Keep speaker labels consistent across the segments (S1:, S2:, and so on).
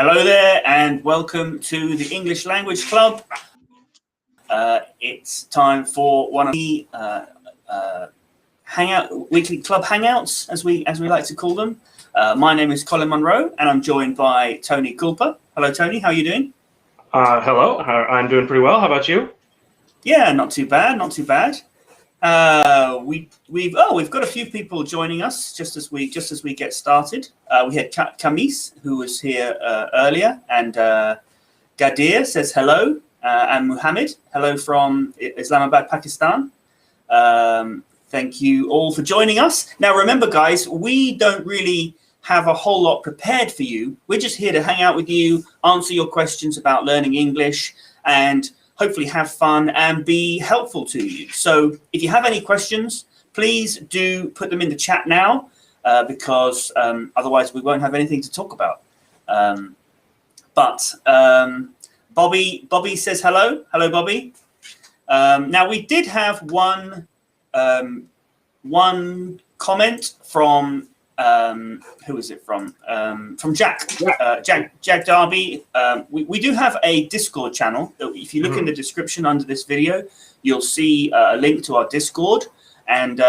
S1: Hello there and welcome to the English Language Club. It's time for one of the weekly club hangouts, as we like to call them. My name is Colin Monroe and I'm joined by Tony Culper. Hello Tony, how are you doing?
S2: Hello, I'm doing pretty well. How about you?
S1: Yeah, not too bad, not too bad. We've got a few people joining us just as we get started. We had Kamis, who was here earlier, and Gadir says hello, and Muhammad, hello from Islamabad, Pakistan. Thank you all for joining us. Now remember guys, we don't really have a whole lot prepared for you. We're just here to hang out with you, answer your questions about learning English, and hopefully have fun and be helpful to you. So if you have any questions, please do put them in the chat now, because otherwise we won't have anything to talk about. Bobby says hello. Hello, Bobby. Now we did have one comment from who is it from? From Jack. Jack Darby. We do have a Discord channel. If you look in the description under this video, you'll see a link to our Discord, and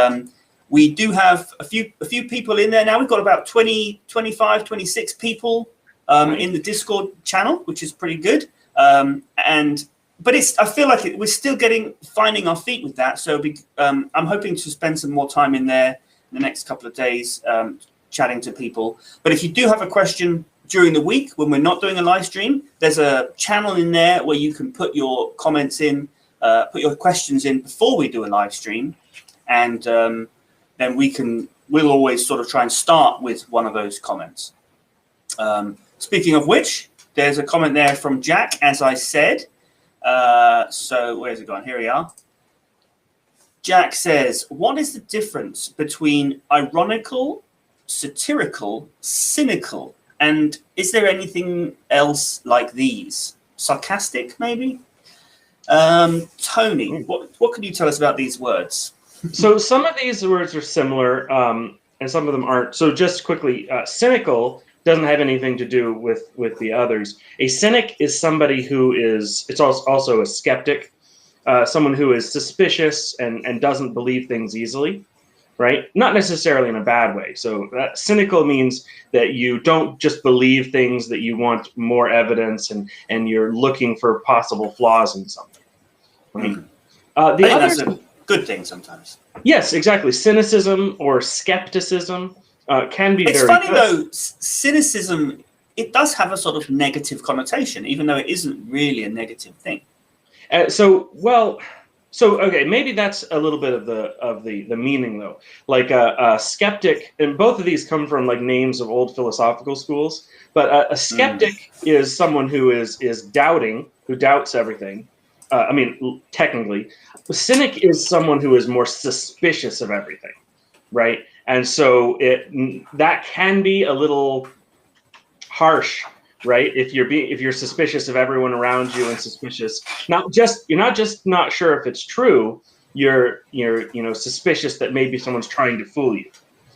S1: we do have a few people in there now. We've got about 25, 26 people in the Discord channel, which is pretty good. But I feel like we're still finding our feet with that. So I'm hoping to spend some more time in there the next couple of days chatting to people. But if you do have a question during the week when we're not doing a live stream, there's a channel in there where you can put your comments in, put your questions in before we do a live stream, and then we'll always sort of try and start with one of those comments. Speaking of which, there's a comment there from Jack, as I said. So where's it gone? Here we are. Jack says, what is the difference between ironical, satirical, cynical, and is there anything else like these? Sarcastic, maybe? Tony, what can you tell us about these words?
S2: So some of these words are similar, and some of them aren't. So just quickly, cynical doesn't have anything to do with the others. A cynic is somebody who is, it's also a skeptic. Someone who is suspicious and doesn't believe things easily, right? Not necessarily in a bad way. So cynical means that you don't just believe things, that you want more evidence and you're looking for possible flaws in something. Right?
S1: That's a good thing sometimes.
S2: Yes, exactly. Cynicism or skepticism can be very good.
S1: It's funny though, cynicism, it does have a sort of negative connotation, even though it isn't really a negative thing.
S2: Okay, maybe that's a little bit of the meaning though. Like a skeptic, and both of these come from like names of old philosophical schools. But a skeptic is someone who is doubting, who doubts everything. I mean, technically, a cynic is someone who is more suspicious of everything, right? And so that can be a little harsh. Right, if you're suspicious of everyone around you and suspicious, you're not just not sure if it's true. You're suspicious that maybe someone's trying to fool you,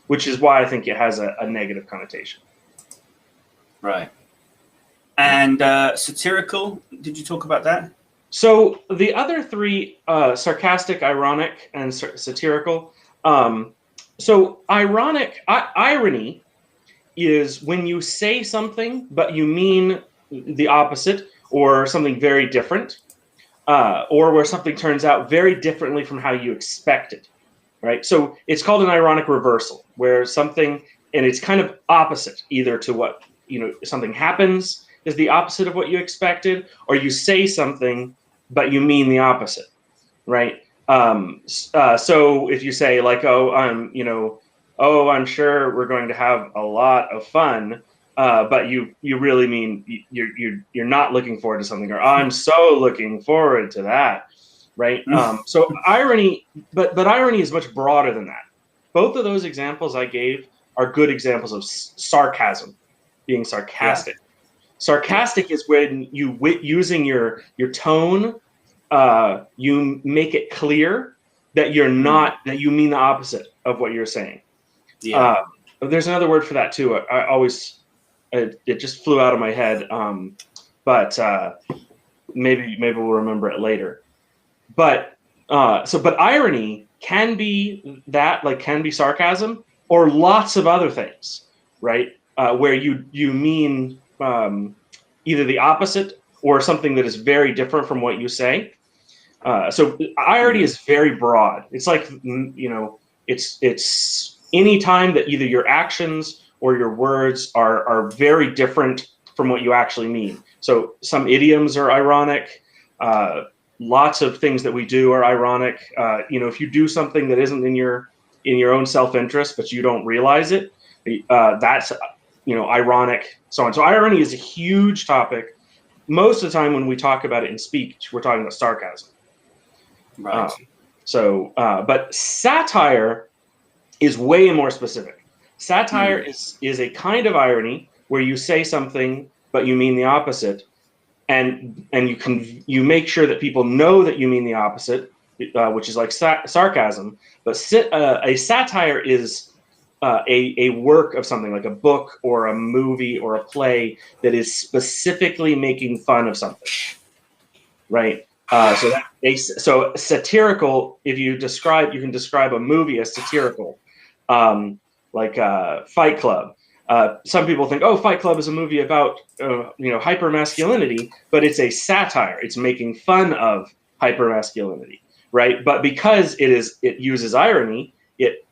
S2: which is why I think it has a negative connotation.
S1: Right. And satirical. Did you talk about that?
S2: So the other three, sarcastic, ironic, and satirical. So irony is when you say something, but you mean the opposite or something very different, or where something turns out very differently from how you expected, right? So it's called an ironic reversal, where something, and it's kind of opposite, either to what, something happens is the opposite of what you expected, or you say something, but you mean the opposite, right? So if you say like, I'm sure we're going to have a lot of fun, but you really mean you're not looking forward to something, or I'm so looking forward to that, right? So irony, but irony is much broader than that. Both of those examples I gave are good examples of sarcasm, being sarcastic. Yeah. Sarcastic is when using your tone, you make it clear that that you mean the opposite of what you're saying. Yeah. There's another word for that too. I always It just flew out of my head. But maybe we'll remember it later. But but irony can be that, like, can be sarcasm, or lots of other things, right? Where you mean either the opposite or something that is very different from what you say. So irony is very broad. It's like, you know, it's any time that either your actions or your words are very different from what you actually mean. So some idioms are ironic. Lots of things that we do are ironic. You know, if you do something that isn't in your own self-interest, but you don't realize it, that's, you know, ironic. So on. So irony is a huge topic. Most of the time when we talk about it in speech, we're talking about sarcasm.
S1: Right.
S2: But satire is way more specific. Satire is a kind of irony where you say something but you mean the opposite, and you make sure that people know that you mean the opposite, which is like sarcasm. But a satire is a work of something, like a book or a movie or a play that is specifically making fun of something, right? So satirical, if you can describe a movie as satirical, like Fight Club. Some people think, oh, Fight Club is a movie about you know, hypermasculinity, but it's a satire. It's making fun of hypermasculinity, right? But because it uses irony, it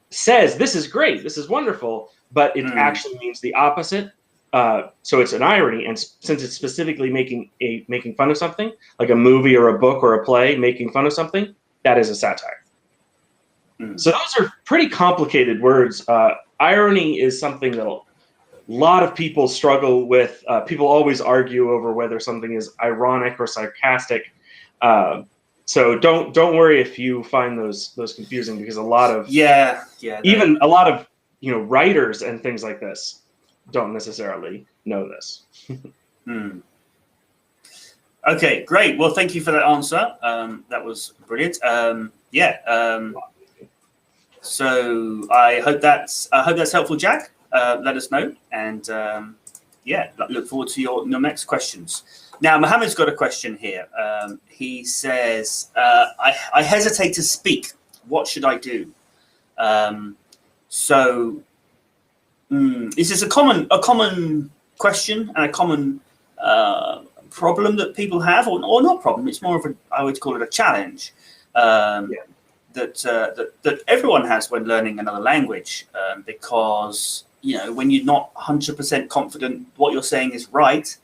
S2: says this is great, this is wonderful, but it actually means the opposite. So it's an irony, and since it's specifically making fun of something, like a movie or a book or a play making fun of something, that is a satire. So those are pretty complicated words. Irony is something that a lot of people struggle with. People always argue over whether something is ironic or sarcastic. So don't worry if you find those confusing, because a lot of even a lot of, you know, writers and things like this don't necessarily know this.
S1: Okay, great. Well, thank you for that answer. That was brilliant. So I hope that's helpful, Jack. Let us know, and look forward to your next questions. Now, Mohammed's got a question here. He says, "I hesitate to speak. What should I do?" This is a common question and a common problem that people have, or not problem. It's more of I would call it a challenge. That everyone has when learning another language, because, you know, when you're not 100% confident what you're saying is right,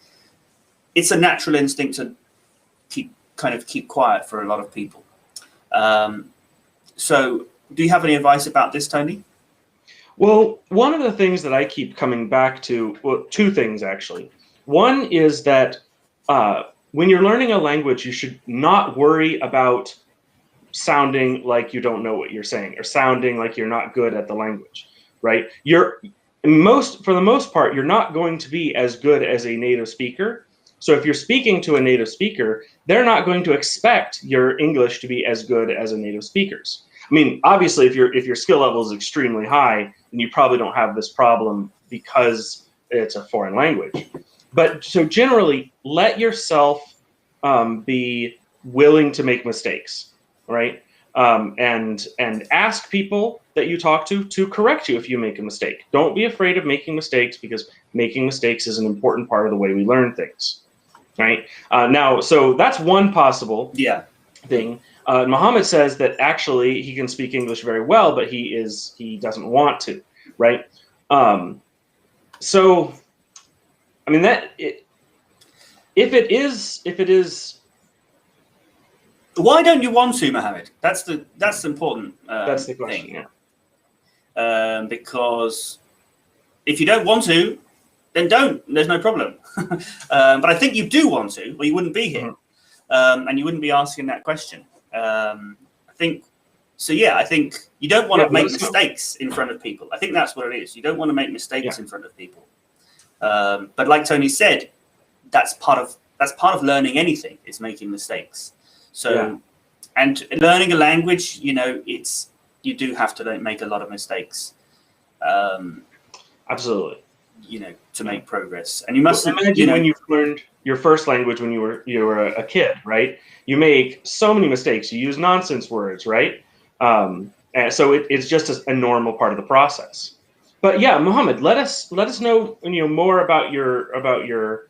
S1: it's a natural instinct to keep quiet for a lot of people. So do you have any advice about this, Tony?
S2: Well, one of the things that I keep coming back to, well, two things actually. One is that when you're learning a language, you should not worry about sounding like you don't know what you're saying, or sounding like you're not good at the language, right? For the most part, you're not going to be as good as a native speaker. So if you're speaking to a native speaker, they're not going to expect your English to be as good as a native speaker's. I mean, obviously, if your skill level is extremely high, then you probably don't have this problem because it's a foreign language. But so generally, let yourself be willing to make mistakes, right? And ask people that you talk to correct you if you make a mistake. Don't be afraid of making mistakes, because making mistakes is an important part of the way we learn things, right? Now, so that's one possible thing. Mohammed says that actually he can speak English very well, but he doesn't want to, right? So, I mean, if it is.
S1: Why don't you want to, Mohammed? That's the important
S2: that's the question,
S1: thing. Yeah. Because if you don't want to, then don't. There's no problem. But I think you do want to, or you wouldn't be here, and you wouldn't be asking that question. I think you don't want to make mistakes in front of people. I think that's what it is. You don't want to make mistakes in front of people. But like Tony said, that's part of learning anything. Is making mistakes. So, and learning a language, you know, you do have to make a lot of mistakes.
S2: Absolutely.
S1: to make progress. And you must
S2: imagine when you've learned your first language when you were a kid, right? You make so many mistakes. You use nonsense words, right? And so it's just a normal part of the process. But yeah, Mohammed, let us know more about your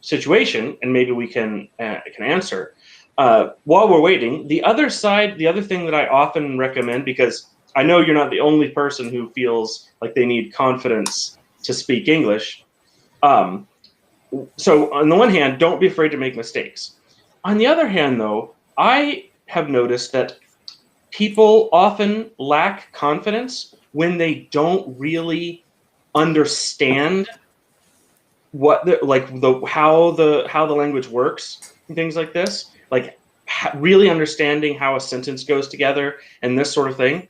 S2: situation, and maybe we can answer. While we're waiting, the other thing that I often recommend, because I know you're not the only person who feels like they need confidence to speak English. So on the one hand, don't be afraid to make mistakes. On the other hand, though, I have noticed that people often lack confidence when they don't really understand how the language works and things like this, like really understanding how a sentence goes together and this sort of thing.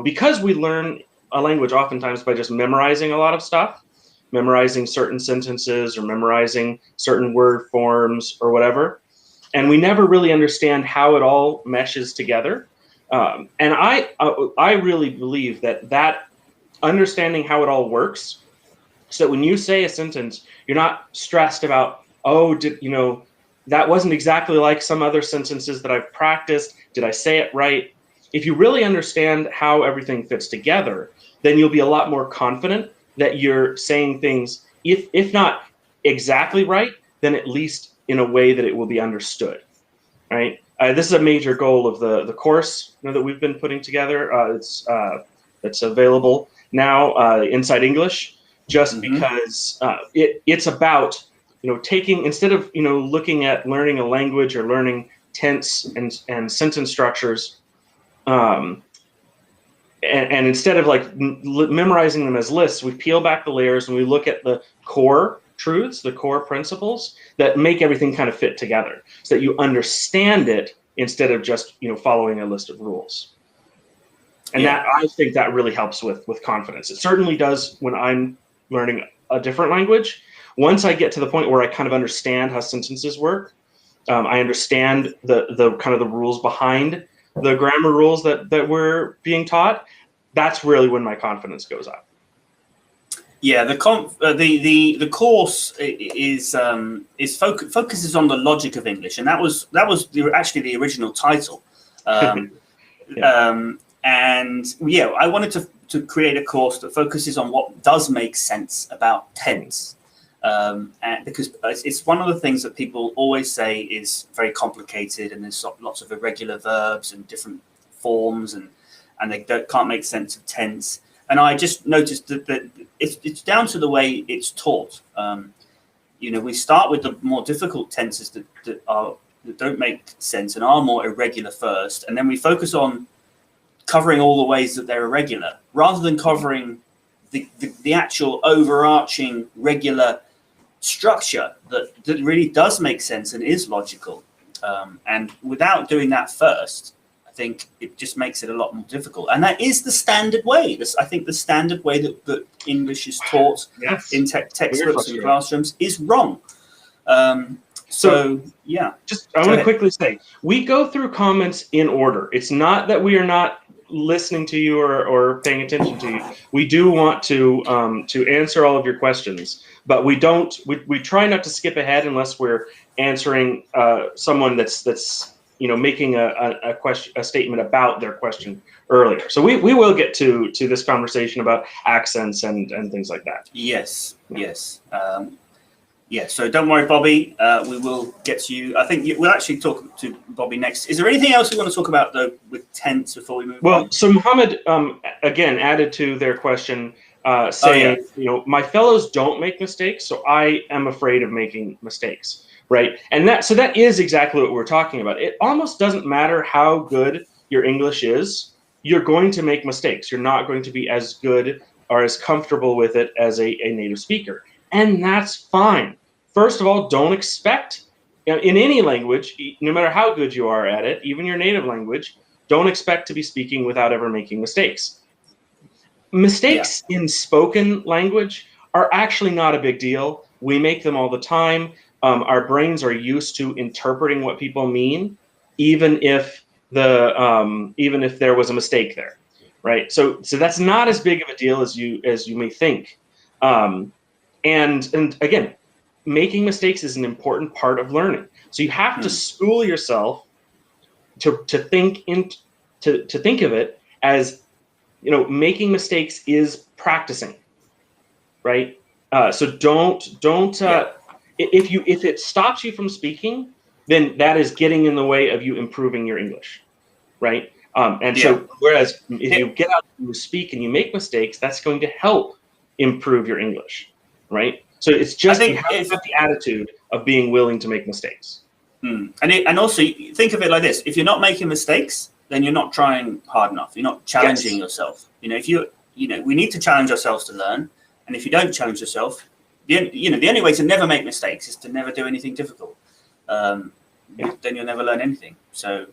S2: Because we learn a language oftentimes by just memorizing a lot of stuff, memorizing certain sentences or memorizing certain word forms or whatever, and we never really understand how it all meshes together. And I really believe that understanding how it all works, so that when you say a sentence, you're not stressed about, that wasn't exactly like some other sentences that I've practiced. Did I say it right? If you really understand how everything fits together, then you'll be a lot more confident that you're saying things, if not exactly right, then at least in a way that it will be understood, right? This is a major goal of the course that we've been putting together. It's available now inside English, just because it's about taking, instead of looking at learning a language or learning tense and sentence structures, and instead of memorizing them as lists, we peel back the layers and we look at the core truths, the core principles that make everything kind of fit together, so that you understand it instead of just following a list of rules. And that, I think, that really helps with confidence. It certainly does when I'm learning a different language. Once I get to the point where I kind of understand how sentences work, I understand the kind of the rules behind the grammar rules that we're being taught, that's really when my confidence goes up.
S1: Yeah, the course focuses on the logic of English, and that was actually the original title. And I wanted to create a course that focuses on what does make sense about tense, and because it's one of the things that people always say is very complicated, and there's lots of irregular verbs and different forms, and they can't make sense of tense. And I just noticed that it's down to the way it's taught. We start with the more difficult tenses that don't make sense and are more irregular first, and then we focus on covering all the ways that they're irregular, rather than covering the actual overarching regular structure that really does make sense and is logical. And without doing that first, I think it just makes it a lot more difficult. And that is the standard way. I think the standard way that English is taught in textbooks and classrooms is wrong. So yeah.
S2: I want to quickly say, we go through comments in order. It's not that we are not listening to you or paying attention to you. We do want to answer all of your questions, but we try not to skip ahead unless we're answering someone that's making a statement about their question earlier. So we will get to this conversation about accents and things like that.
S1: Yes. So don't worry, Bobby. We will get to you. I think we'll actually talk to Bobby next. Is there anything else we want to talk about, though, with tense before we move on?
S2: Well, so Mohammed, again, added to their question, saying, my fellows don't make mistakes, so I am afraid of making mistakes, right? And that is exactly what we're talking about. It almost doesn't matter how good your English is. You're going to make mistakes. You're not going to be as good or as comfortable with it as a native speaker. And that's fine. First of all, don't expect, in any language, no matter how good you are at it, even your native language, don't expect to be speaking without ever making mistakes. Mistakes in spoken language are actually not a big deal. We make them all the time. Our brains are used to interpreting what people mean, even if there was a mistake there, right? So that's not as big of a deal as you may think. And again, making mistakes is an important part of learning. So you have to school yourself to think of it as, making mistakes is practicing, right? So don't if it stops you from speaking, then that is getting in the way of you improving your English, right? So whereas if you get out and you speak and you make mistakes, that's going to help improve your English, right? So it's just you have to have the attitude of being willing to make mistakes.
S1: And also think of it like this: if you're not making mistakes, then you're not trying hard enough. You're not challenging yourself. If we need to challenge ourselves to learn, and if you don't challenge yourself, the only way to never make mistakes is to never do anything difficult. Then you'll never learn anything. So,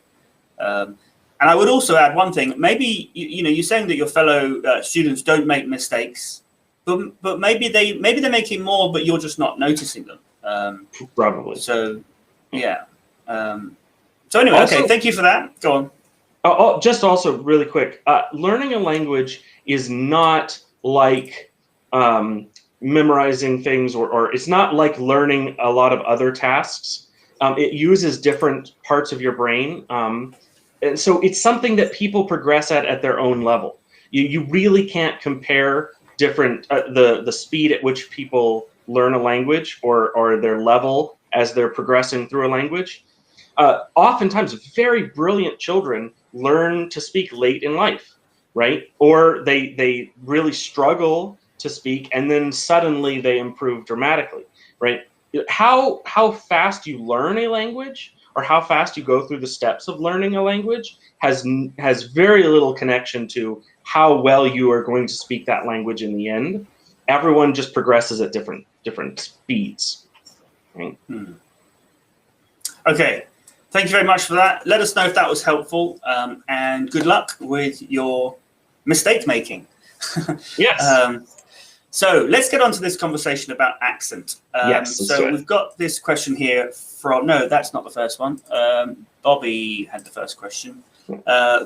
S1: and I would also add one thing. Maybe you're saying that your fellow students don't make mistakes, but maybe they're making more, but you're just not noticing them.
S2: Probably.
S1: So, yeah. So anyway, okay. Thank you for that. Go on.
S2: Just also really quick, learning a language is not like memorizing things, or it's not like learning a lot of other tasks. It uses different parts of your brain. And so it's something that people progress at their own level. You really can't compare different the speed at which people learn a language or their level as they're progressing through a language. Oftentimes, very brilliant children learn to speak late in life, right? Or they really struggle to speak, and then suddenly they improve dramatically, right? How fast you learn a language, or how fast you go through the steps of learning a language, has very little connection to how well you are going to speak that language in the end. Everyone just progresses at different speeds. Right?
S1: Okay, thank you very much for that. Let us know if that was helpful, and good luck with your mistake making.
S2: Yes.
S1: So let's get on to this conversation about accent.
S2: So
S1: we've got this question here from, no, that's not the first one. Bobby had the first question.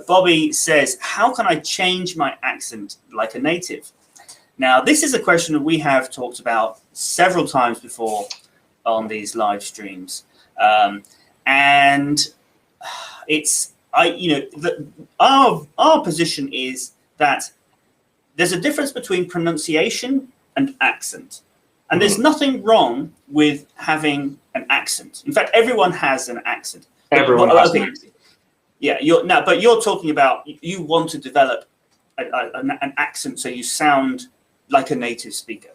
S1: Bobby says, how can I change my accent like a native? Now, this is a question that we have talked about several times before on these live streams. And it's, our position is that there's a difference between pronunciation and accent. And there's nothing wrong with having an accent. In fact, everyone has an accent.
S2: Everyone has an accent.
S1: Yeah, but you're talking about you want to develop an accent so you sound like a native speaker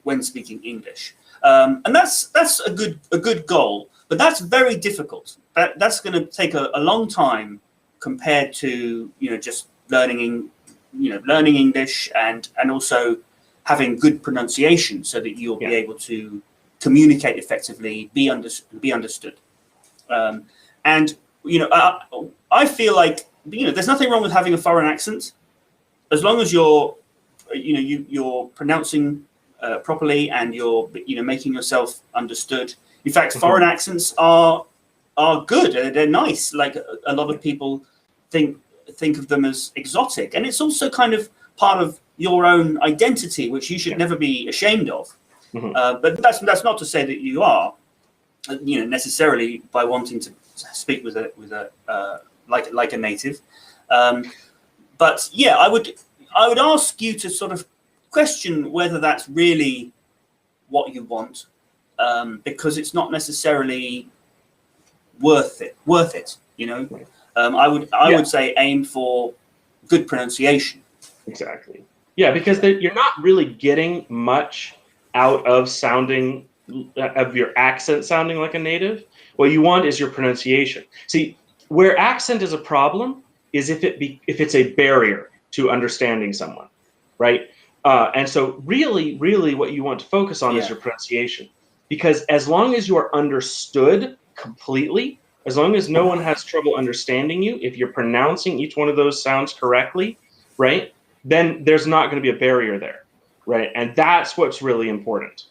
S1: when speaking English. And that's a good goal, but that's very difficult. That's going to take a long time compared to just learning English and also having good pronunciation so that you'll be able to communicate effectively, be understood. And I feel like there's nothing wrong with having a foreign accent as long as you're pronouncing properly and you're making yourself understood. In fact, foreign accents are good. They're nice. Like a lot of people think of them as exotic, and it's also kind of part of your own identity, which you should never be ashamed of. But that's not to say that you are, necessarily by wanting to speak with a like a native. But yeah, I would ask you to sort of question whether that's really what you want, because it's not necessarily worth it. I would say aim for good pronunciation.
S2: Exactly. Yeah, because you're not really getting much out of your accent sounding like a native. What you want is your pronunciation. See, where accent is a problem is if it's a barrier to understanding someone, right? And so really, really what you want to focus on is your pronunciation. Because as long as you are understood completely, as long as no one has trouble understanding you, if you're pronouncing each one of those sounds correctly, right, then there's not going to be a barrier there, right? And that's what's really important.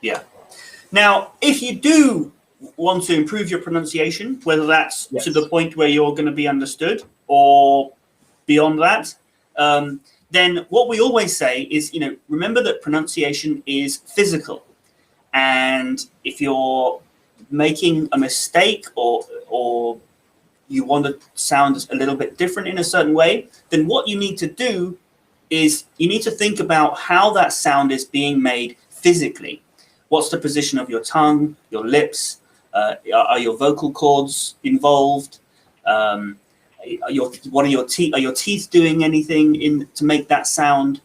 S1: Yeah. Now, if you do want to improve your pronunciation, whether that's to the point where you're going to be understood or beyond that, then then what we always say is, remember that pronunciation is physical. And if you're making a mistake or you want to sound a little bit different in a certain way, then what you need to do is you need to think about how that sound is being made physically. What's the position of your tongue, your lips? Are your vocal cords involved? Are your teeth doing anything to make that sound?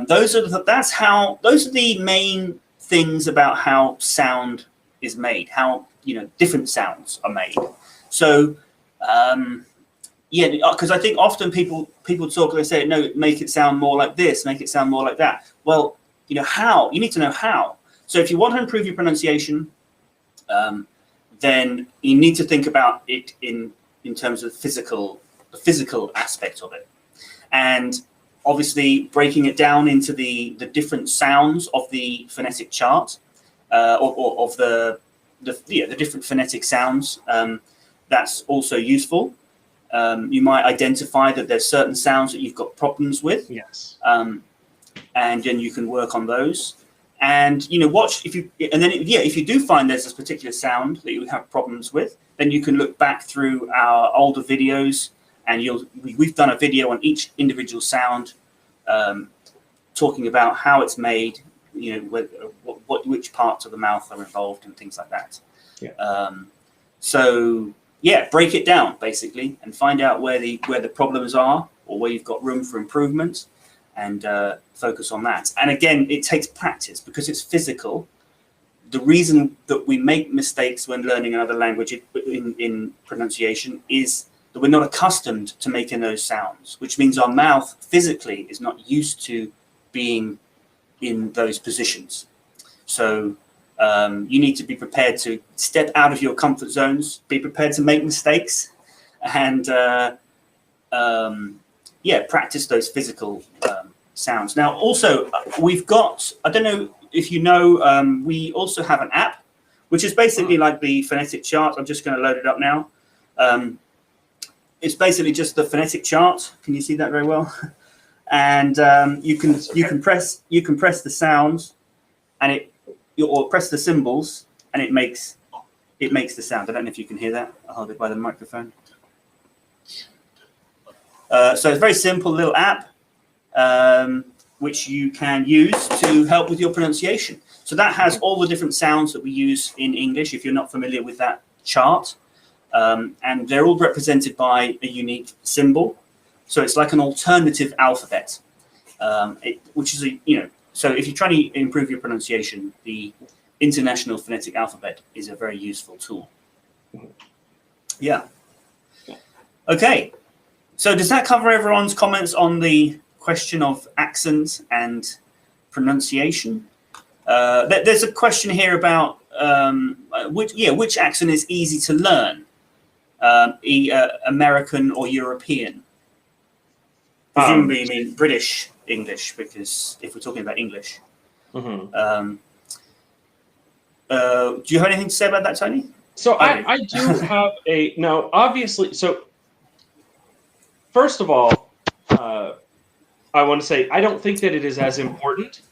S1: Those are the main things about how sound is made, how different sounds are made. So because I think often people talk, they say, no, make it sound more like this, make it sound more like that. Well, how? You need to know how. So if you want to improve your pronunciation, then you need to think about it in terms of the physical aspect of it. And obviously breaking it down into the different sounds of the phonetic chart, or of the different phonetic sounds, that's also useful. You might identify that there's certain sounds that you've got problems with.
S2: Yes.
S1: And then you can work on those. And if you do find there's this particular sound that you have problems with, then you can look back through our older videos, and we've done a video on each individual sound, talking about how it's made, which parts of the mouth are involved and things like that. Yeah. Break it down basically and find out where the problems are, or where you've got room for improvement, and focus on that. And again, it takes practice because it's physical. The reason that we make mistakes when learning another language in pronunciation is that we're not accustomed to making those sounds, which means our mouth physically is not used to being in those positions. So you need to be prepared to step out of your comfort zones, be prepared to make mistakes, and practice those physical sounds. Now, also, we've got, I don't know if you know, we also have an app, which is basically like the phonetic chart. I'm just going to load it up now. It's basically just the phonetic chart. Can you see that very well? And you can press the sounds, and or press the symbols, and it makes the sound. I don't know if you can hear that. I'll hold it by the microphone. So it's a very simple little app, which you can use to help with your pronunciation. So that has all the different sounds that we use in English, if you're not familiar with that chart. And they're all represented by a unique symbol. So it's like an alternative alphabet, which is so if you're trying to improve your pronunciation, the International Phonetic Alphabet is a very useful tool. Yeah. Okay. So does that cover everyone's comments on the question of accent and pronunciation? There's a question here about which accent is easy to learn, American or European? Presumably you mean British English, because if we're talking about English. Do you have anything to say about that, Tony?
S2: So I do have now obviously, so first of all, I want to say I don't think that it is as important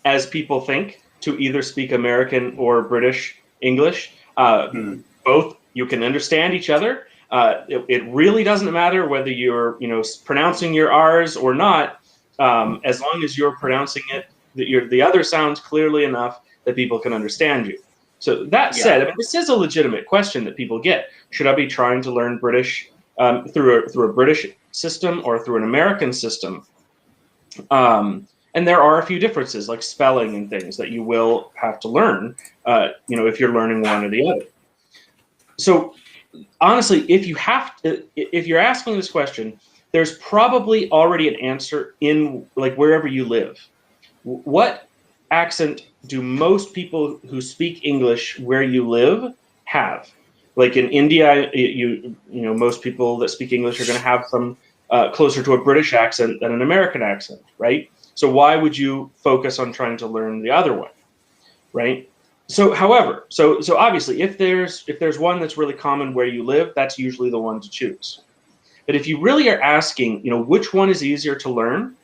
S2: as people think to either speak American or British English. Both, you can understand each other. It really doesn't matter whether you're pronouncing your R's or not, as long as you're pronouncing it, the other sounds clearly enough that people can understand you. So that said, I mean, this is a legitimate question that people get. Should I be trying to learn British through a British system or through an American system? And there are a few differences, like spelling and things, that you will have to learn, if you're learning one or the other. So honestly, if you're asking this question, there's probably already an answer in wherever you live. What accent do most people who speak English where you live have? Like in India, most people that speak English are going to have some closer to a British accent than an American accent, right? So why would you focus on trying to learn the other one, right? So, however, so obviously, if there's one that's really common where you live, that's usually the one to choose. But if you really are asking, which one is easier to learn,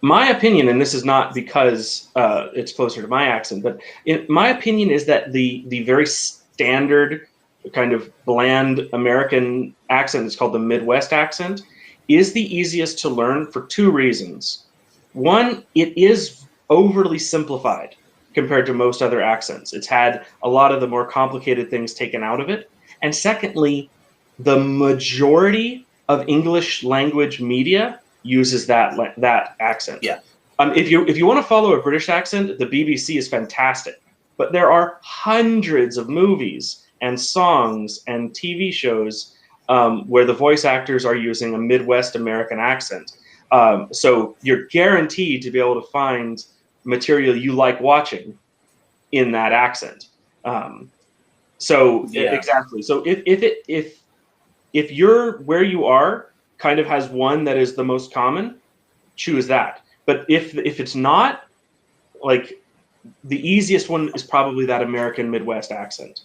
S2: my opinion, and this is not because it's closer to my accent, but my opinion is that the very standard kind of bland American accent is called the Midwest accent is the easiest to learn for two reasons. One, it is overly simplified compared to most other accents. It's had a lot of the more complicated things taken out of it. And secondly, the majority of English language media uses that accent.
S1: Yeah.
S2: If you want to follow a British accent, the BBC is fantastic. But there are hundreds of movies and songs and TV shows where the voice actors are using a Midwest American accent. So you're guaranteed to be able to find material you like watching in that accent. Exactly. So if you're where you are kind of has one that is the most common, choose that. But if it's not, like, the easiest one is probably that American Midwest accent.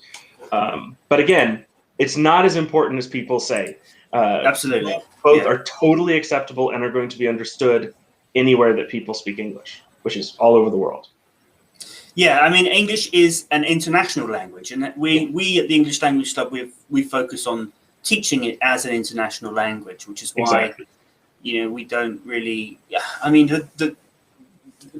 S2: But again, it's not as important as people say.
S1: Absolutely.
S2: Both are totally acceptable and are going to be understood anywhere that people speak English, which is all over the world.
S1: Yeah, I mean, English is an international language, and we at the English Language Club, we focus on teaching it as an international language, which is why, we don't really. I mean, the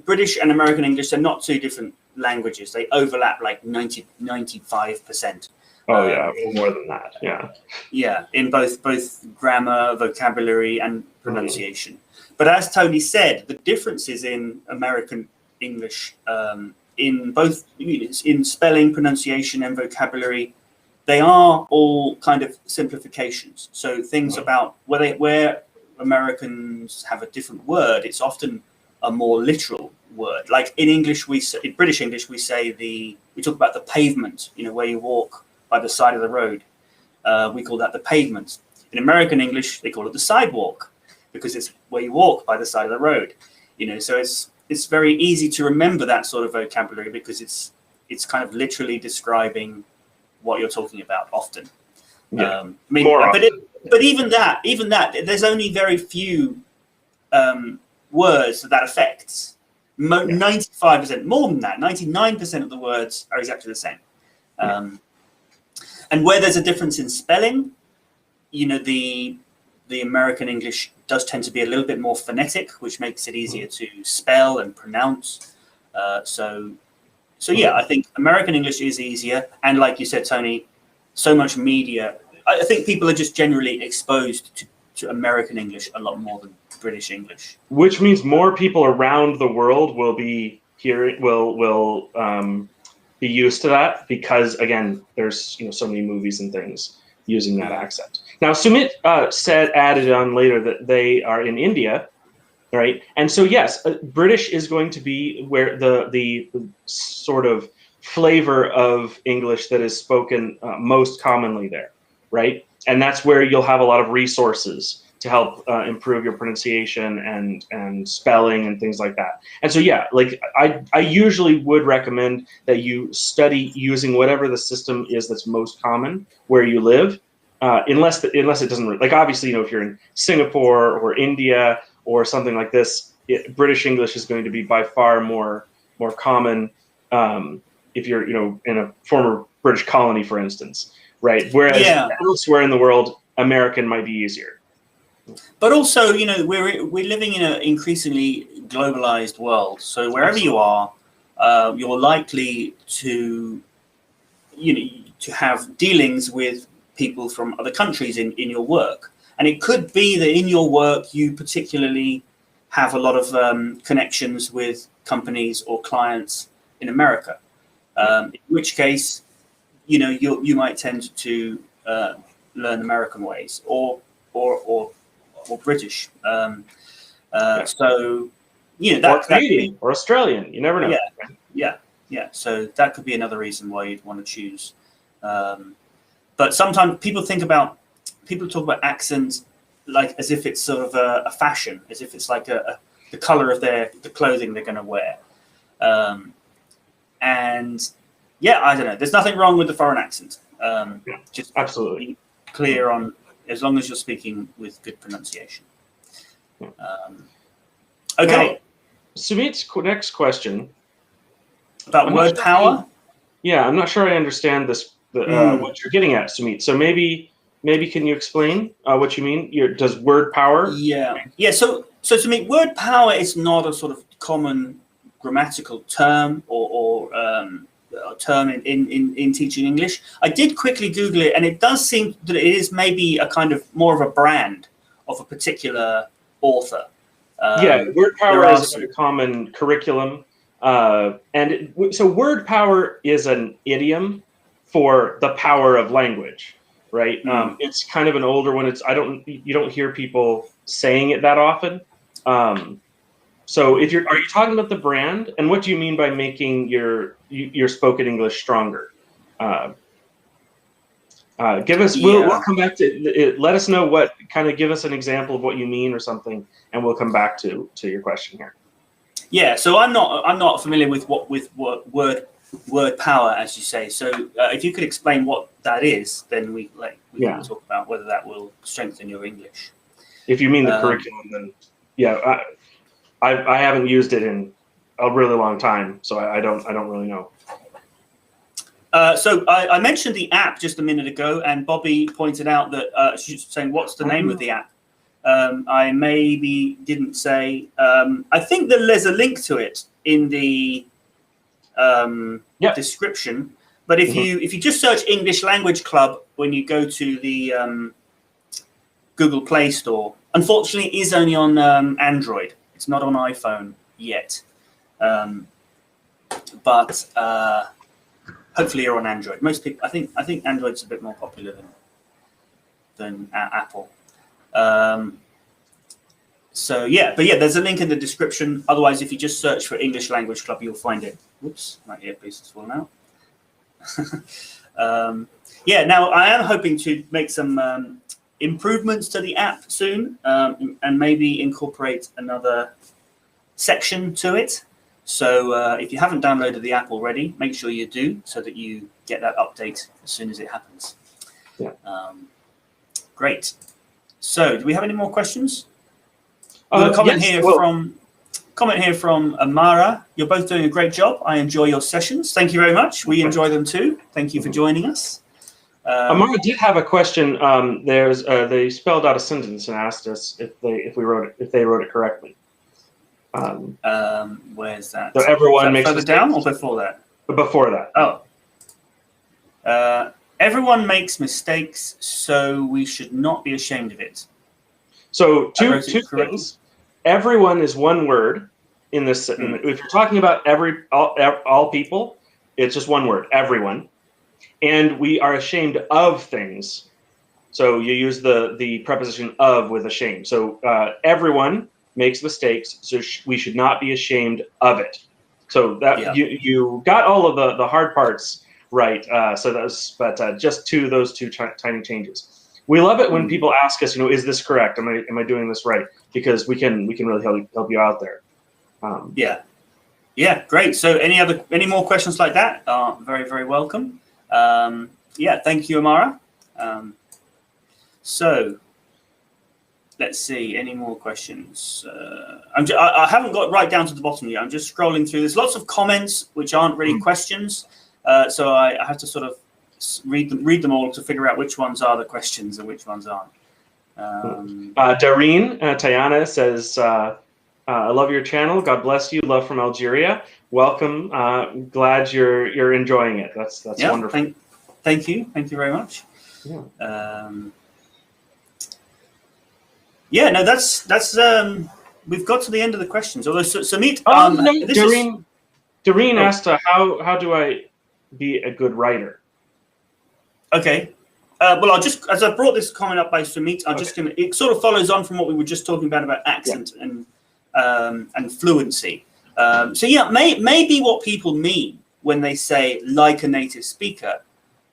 S1: British and American English are not two different languages. They overlap like 95%.
S2: Oh yeah, more than that. Yeah.
S1: Yeah, in both grammar, vocabulary, and pronunciation. But as Tony said, the differences in American English, in both in spelling, pronunciation, and vocabulary, they are all kind of simplifications. So things about where Americans have a different word, it's often a more literal word. Like in English, in British English, we talk about the pavement. Where you walk by the side of the road. We call that the pavement. In American English, they call it the sidewalk because it's where you walk by the side of the road. So it's very easy to remember that sort of vocabulary because it's kind of literally describing what you're talking about often.
S2: Yeah.
S1: But even that, there's only very few words that affects. 95%, more than that, 99% of the words are exactly the same. And where there's a difference in spelling, the American English does tend to be a little bit more phonetic, which makes it easier to spell and pronounce. So I think American English is easier. And like you said, Tony, so much media. I think people are just generally exposed to American English a lot more than British English.
S2: Which means more people around the world will be be used to that because, again, there's so many movies and things using that accent. Now, Sumit added on later that they are in India, right? And so yes, British is going to be where the sort of flavor of English that is spoken most commonly there, right? And that's where you'll have a lot of resources to help improve your pronunciation and spelling and things like that. And so, yeah, like I usually would recommend that you study using whatever the system is that's most common where you live, unless it doesn't, like, obviously, if you're in Singapore or India or something like this, British English is going to be by far more common if you're, in a former British colony, for instance, right? Whereas elsewhere in the world, American might be easier.
S1: But also, we're living in an increasingly globalized world. So wherever you are, you're likely to have dealings with people from other countries in your work. And it could be that in your work, you particularly have a lot of connections with companies or clients in America. In which case, you might tend to learn American ways or British. So,
S2: or Canadian or Australian. You never know.
S1: Yeah. So that could be another reason why you'd want to choose. But sometimes people talk about accents like as if it's sort of a fashion, as if it's like the color of the clothing they're going to wear. And I don't know. There's nothing wrong with the foreign accent. Just
S2: absolutely
S1: be clear on, as long as you're speaking with good pronunciation. Okay.
S2: Now, Sumit's next question
S1: about word power.
S2: Yeah, I'm not sure I understand this. What you're getting at, Sumit. So maybe can you explain what you mean? Does word power?
S1: Yeah. So to me, word power is not a sort of common grammatical term or a term in teaching English. I did quickly Google it, and it does seem that it is maybe a kind of more of a brand of a particular author.
S2: Word power is a common curriculum, so word power is an idiom for the power of language, right? It's kind of an older one. You don't hear people saying it that often. So are you talking about the brand, and what do you mean by making your spoken English stronger? Give us. We'll come back to it. Let us know what give us an example of what you mean or something, and we'll come back to your question here.
S1: Yeah. So I'm not familiar with word power, as you say. So if you could explain what that is, then we can talk about whether that will strengthen your English.
S2: If you mean the curriculum, then I haven't used it in a really long time, so I don't really know.
S1: So I mentioned the app just a minute ago, and Bobby pointed out that she's saying, "What's the name of the app?" I maybe didn't say. I think that there's a link to it in the description. But if you just search English Language Club when you go to the Google Play Store, unfortunately, it is only on Android. It's not on iPhone yet. But hopefully you're on Android. Most people, I think Android's a bit more popular than Apple. So yeah, there's a link in the description. Otherwise, if you just search for English Language Club, you'll find it. Whoops, my earpiece has fallen out. Now I am hoping to make some improvements to the app soon, and maybe incorporate another section to it. So if you haven't downloaded the app already, make sure you do, so that you get that update as soon as it happens.
S2: Yeah.
S1: Great. So do we have any more questions? Comment here from Amara. You're both doing a great job. I enjoy your sessions. Thank you very much. We enjoy them too. Thank you for joining us.
S2: Amara did have a question. They spelled out a sentence and asked us if they wrote it correctly.
S1: Where's that?
S2: So everyone makes
S1: further down or before that?
S2: Before that.
S1: Oh. Everyone makes mistakes, so we should not be ashamed of it.
S2: So two things. Everyone is one word in this. If you're talking about all people, it's just one word. Everyone, and we are ashamed of things. So you use the preposition of with ashamed. So everyone makes mistakes, so we should not be ashamed of it. So that you got all of the hard parts right. Just those two tiny changes. We love it when people ask us, is this correct? Am I doing this right? Because we can really help you out there.
S1: Great. So any more questions like that are very, very welcome. Thank you, Amara. So let's see, any more questions? I haven't got right down to the bottom yet. I'm just scrolling through. There's lots of comments which aren't really questions. So I have to sort of read them all to figure out which ones are the questions and which ones aren't.
S2: Dareen Tayana says, I love your channel. God bless you. Love from Algeria. Welcome. Glad you're enjoying it. That's wonderful.
S1: Thank you. Thank you very much. That's we've got to the end of the questions. Although Sumit,
S2: Dareen asked, how do I be a good writer? Okay.
S1: Well, as I brought this comment up by Sumit, it sort of follows on from what we were just talking about accent and fluency. Maybe what people mean when they say like a native speaker,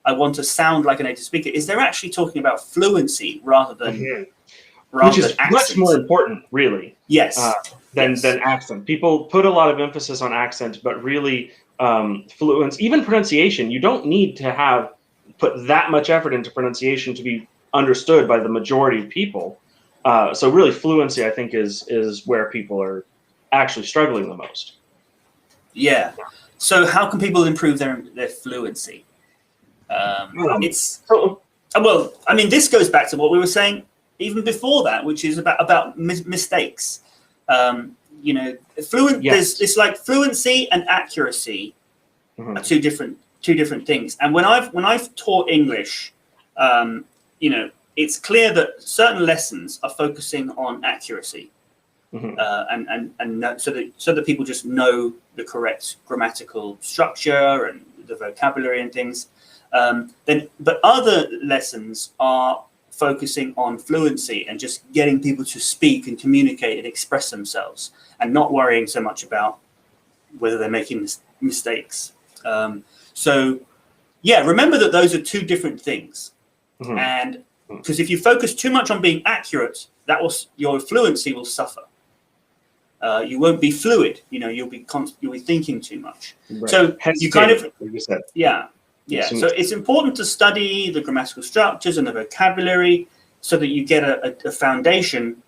S1: I want to sound like a native speaker, is they're actually talking about fluency rather than
S2: which is
S1: accent.
S2: Much more important, really.
S1: Yes.
S2: Than accent. People put a lot of emphasis on accent, but really fluency, even pronunciation, you don't need to put that much effort into pronunciation to be understood by the majority of people. So really fluency, I think, is where people are actually struggling the most.
S1: Yeah. So how can people improve their fluency? Well, I mean, this goes back to what we were saying even before that, which is about mistakes. You know,
S2: Yes.
S1: it's like fluency and accuracy are two different things. And when I've taught English, you know, it's clear that certain lessons are focusing on accuracy, and so that people just know the correct grammatical structure and the vocabulary and things. But other lessons are focusing on fluency and just getting people to speak and communicate and express themselves, and not worrying so much about whether they're making mistakes. So, yeah, remember that those are two different things. And because if you focus too much on being accurate, your fluency will suffer. You won't be fluid. You know, you'll be thinking too much. Right. So you kind of, yeah. So it's important to study the grammatical structures and the vocabulary so that you get a foundation.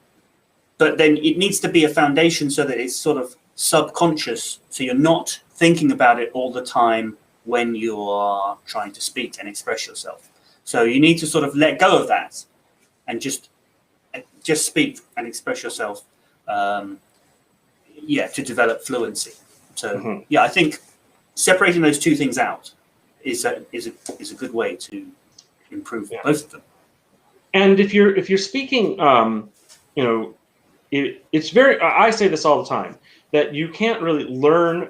S1: But then it needs to be a foundation so that it's sort of subconscious. So you're not thinking about it all the time when you are trying to speak and express yourself. So you need to sort of let go of that and just speak and express yourself. To develop fluency. So I think separating those two things out is a good way to improve both of them.
S2: And if you're speaking, you know, it's very. I say this all the time, that you can't really learn.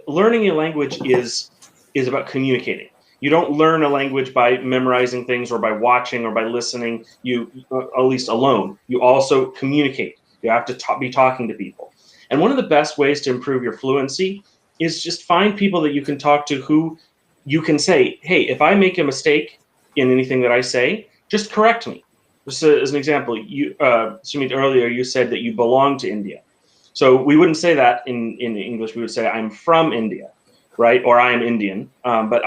S2: Learning a language is about communicating. You don't learn a language by memorizing things or by watching or by listening. You at least alone. You also communicate. You have to be talking to people. And one of the best ways to improve your fluency is just find people that you can talk to who you can say, hey, if I make a mistake in anything that I say, just correct me. Just as an example, Sumit, earlier you said that you belong to India. So we wouldn't say that in English. We would say I'm from India, right? Or I am Indian. But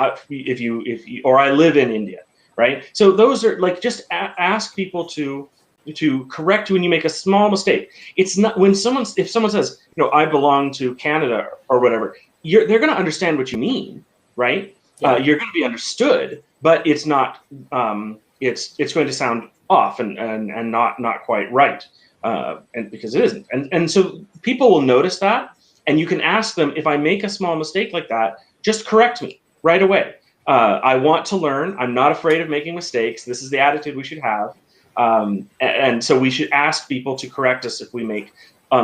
S2: or I live in India, right? So those are like, just ask people to correct you when you make a small mistake. It's not if someone says, you know, I belong to Canada or whatever, they're going to understand what you mean, right? Yeah. You're going to be understood, but it's not. It's going to sound off and not quite right, and because it isn't. And so people will notice that, and you can ask them, if I make a small mistake like that, just correct me right away. I want to learn. I'm not afraid of making mistakes. This is the attitude we should have. And so we should ask people to correct us if we make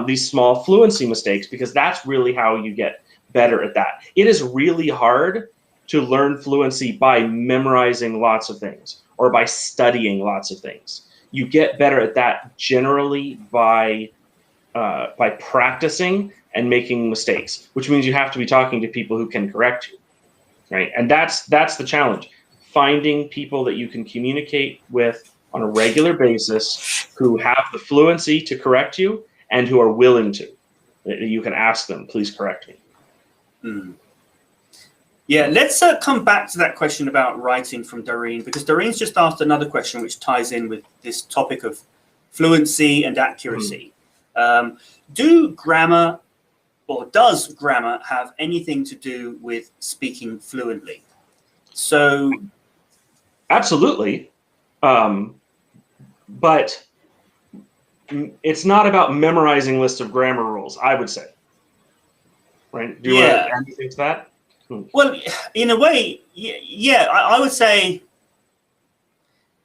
S2: these small fluency mistakes, because that's really how you get better at that. It is really hard to learn fluency by memorizing lots of things or by studying lots of things. You get better at that generally by practicing and making mistakes, which means you have to be talking to people who can correct you, right? And that's the challenge, finding people that you can communicate with on a regular basis who have the fluency to correct you and who are willing to. You can ask them, please correct me.
S1: Yeah, let's come back to that question about writing from Doreen, because Doreen's just asked another question which ties in with this topic of fluency and accuracy. Does grammar have anything to do with speaking fluently? So,
S2: absolutely. But it's not about memorizing lists of grammar rules, I would say. Right? Do you want to add anything to that?
S1: Well, in a way, yeah, I would say,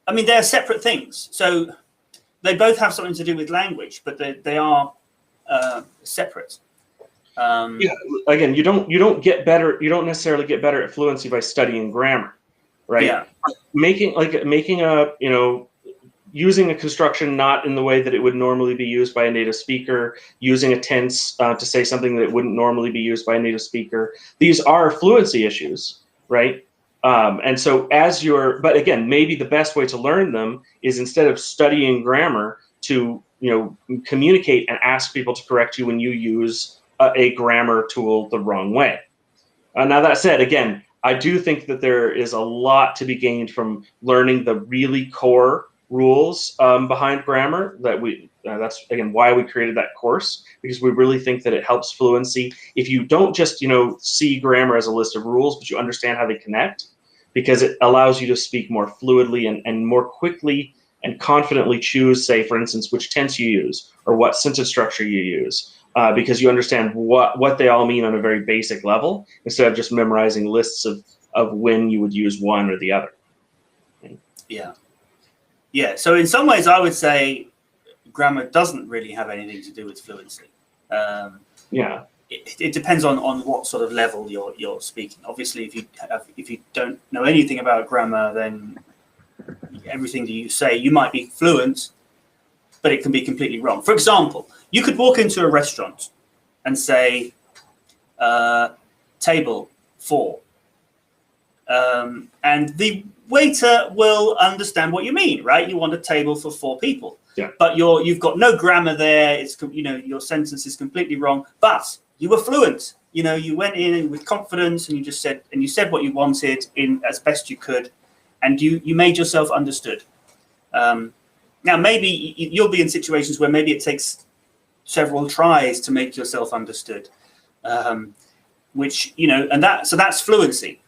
S1: I mean, they're separate things. So they both have something to do with language, but they are separate.
S2: Again, you don't necessarily get better at fluency by studying grammar, right? Yeah. Making a, using a construction not in the way that it would normally be used by a native speaker, using a tense to say something that wouldn't normally be used by a native speaker. These are fluency issues, right? And so but again, maybe the best way to learn them is, instead of studying grammar, to, communicate and ask people to correct you when you use a grammar tool the wrong way. Now, that said, again, I do think that there is a lot to be gained from learning the really core rules behind grammar that that's again why we created that course, because we really think that it helps fluency if you don't just see grammar as a list of rules, but you understand how they connect, because it allows you to speak more fluidly and more quickly and confidently choose, say, for instance, which tense you use or what sentence structure you use, because you understand what they all mean on a very basic level, instead of just memorizing lists of when you would use one or the other.
S1: Yeah. Yeah. So in some ways, I would say grammar doesn't really have anything to do with fluency.
S2: Yeah.
S1: It depends on what sort of level you're speaking. Obviously, if you don't know anything about grammar, then everything that you say, you might be fluent, but it can be completely wrong. For example, you could walk into a restaurant and say, table 4. And the waiter will understand what you mean, right? You want a table for 4 people.
S2: Yeah. But
S1: you've got no grammar there. It's your sentence is completely wrong. But you were fluent. You went in with confidence and you said what you wanted in as best you could, and you made yourself understood. Now maybe you'll be in situations where maybe it takes several tries to make yourself understood, which and that's fluency.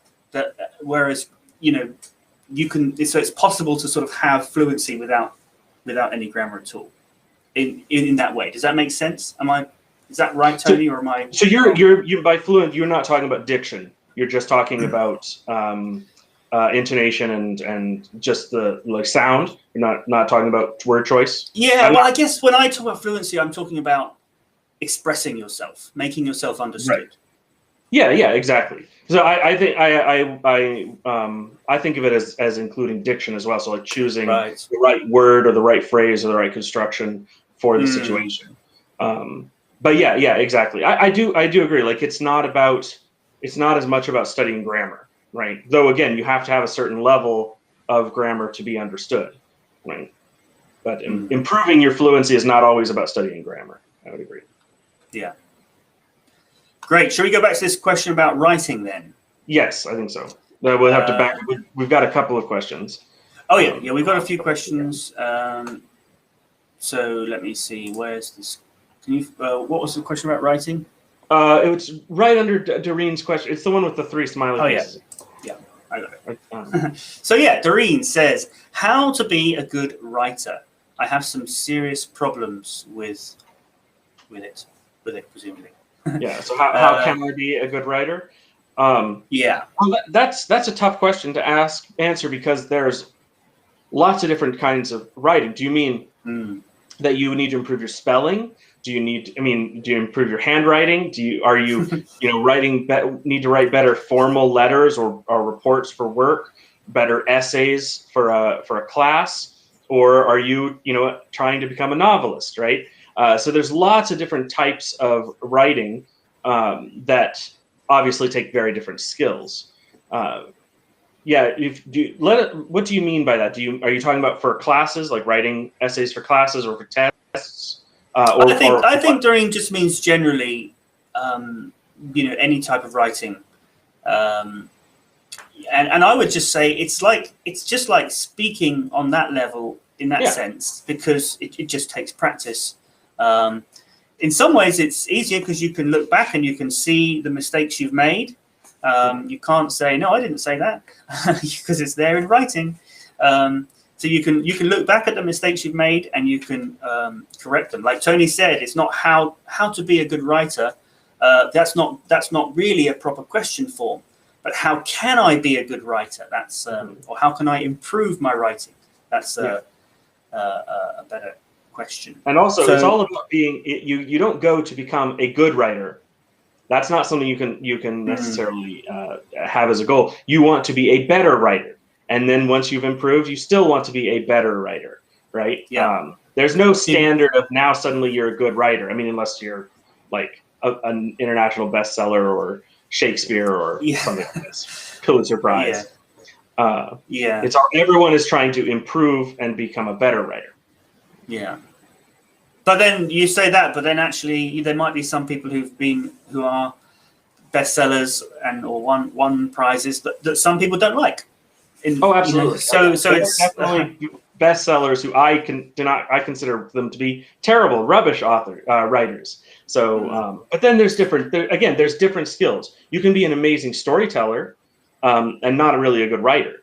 S1: Whereas you can, so it's possible to sort of have fluency without any grammar at all in that way. Does that make sense? Is that right, Tony, or am I?
S2: So you're by fluent, you're not talking about diction. You're just talking about intonation and just the sound. You're not talking about word choice.
S1: Yeah, well, I guess when I talk about fluency, I'm talking about expressing yourself, making yourself understood.
S2: Right. Yeah, exactly. So I think I think of it as including diction as well. So like choosing the right word or the right phrase or the right construction for the situation. But yeah, exactly. I do agree. Like it's not as much about studying grammar, right? Though again, you have to have a certain level of grammar to be understood, right? But improving your fluency is not always about studying grammar. I would agree.
S1: Yeah. Great. Shall we go back to this question about writing then?
S2: Yes, I think so. We'll have to back. We've got a couple of questions.
S1: Oh yeah, we've got a few questions. So let me see. Where's this? Can you? What was the question about writing?
S2: It was right under Doreen's question. It's the one with the 3 smiley faces.
S1: Yeah, I got it. So yeah, Doreen says, "How to be a good writer? I have some serious problems with it, presumably."
S2: Yeah. So how can I be a good writer?
S1: Yeah.
S2: Well, that's a tough question to answer because there's lots of different kinds of writing. Do you mean that you need to improve your spelling? Do you improve your handwriting? Are you need to write better formal letters or reports for work, better essays for a class, or are you trying to become a novelist, right? So there's lots of different types of writing that obviously take very different skills. What do you mean by that? Are you talking about for classes, like writing essays for classes or for tests?
S1: I think Doreen just means generally, any type of writing, and I would just say it's just like speaking on that level in that sense, because it just takes practice. In some ways, it's easier because you can look back and you can see the mistakes you've made. You can't say, no, I didn't say that, because it's there in writing. So you can look back at the mistakes you've made and you can correct them. Like Tony said, it's not how to be a good writer. That's not really a proper question form. But how can I be a good writer? That's or how can I improve my writing? That's a better question.
S2: And also, it's all about being. You don't go to become a good writer. That's not something you can necessarily have as a goal. You want to be a better writer, and then once you've improved, you still want to be a better writer, right?
S1: Yeah.
S2: There's no standard of now suddenly you're a good writer. I mean, unless you're like an international bestseller or Shakespeare or something like this, Pulitzer Prize. It's all, everyone is trying to improve and become a better writer.
S1: Yeah. But then you say that, but then actually there might be some people who are bestsellers or won prizes that some people don't like.
S2: Absolutely.
S1: So it's
S2: definitely bestsellers who I consider them to be terrible, rubbish writers. So, but then there's different skills. You can be an amazing storyteller and not really a good writer.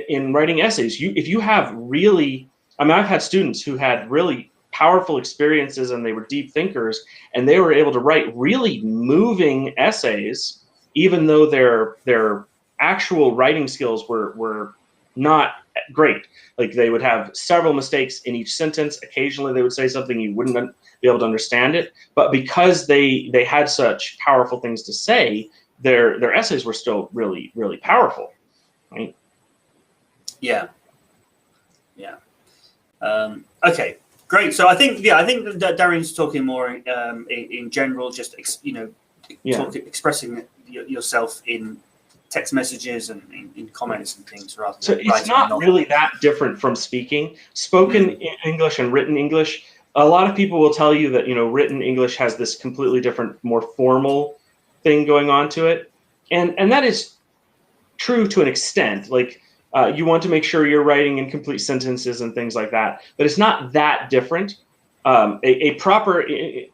S2: In writing essays, if you have really, I mean, I've had students who had really powerful experiences and they were deep thinkers, and they were able to write really moving essays, even though their actual writing skills were not great. Like, they would have several mistakes in each sentence. Occasionally they would say something you wouldn't be able to understand it, but because they had such powerful things to say, their essays were still really, really powerful, right?
S1: Yeah. Okay, great. So I think that Darian's talking more in general, just expressing yourself in text messages and in comments and things, rather than
S2: so it's not really that different from speaking. Spoken English and written English, a lot of people will tell you that written English has this completely different, more formal thing going on to it, and that is true to an extent. Like, you want to make sure you're writing in complete sentences and things like that, but it's not that different. A proper